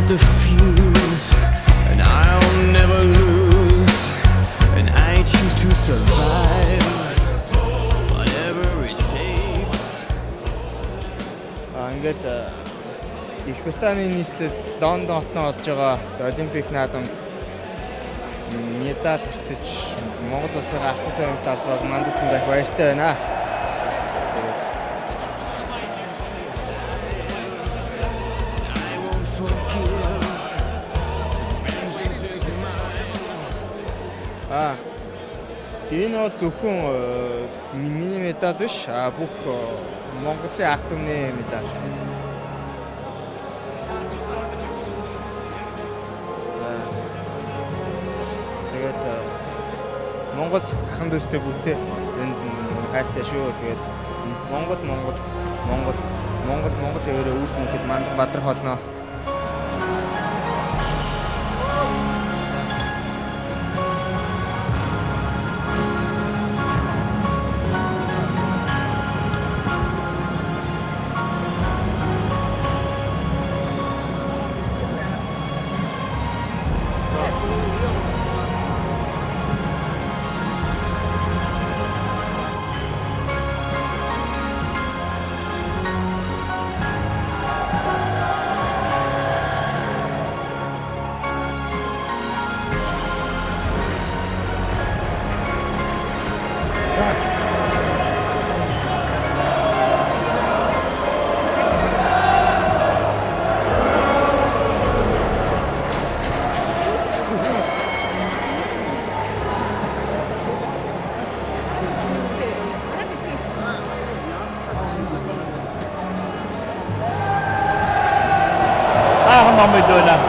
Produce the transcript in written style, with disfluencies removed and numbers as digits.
the fuse, and I'll never lose, and I choose to survive whatever it takes. Ингээд Их Британий нийслэл Лондон хотноо олж байгаа Олимпик наадамд медаль хүртэж Монгол улсын алтан цай медаль мандасан дах баяртай байна. Энэ бол зөвхөн миний медаль биш, бүх Монголын ард түмний медаль. Тэгээд Монголд хахан дүүстэй бүгдээ энд хайртай шүү. Тэгээд Монгол өөрөө үр дүнгэд мандан бадрах болно. Mama doon lang.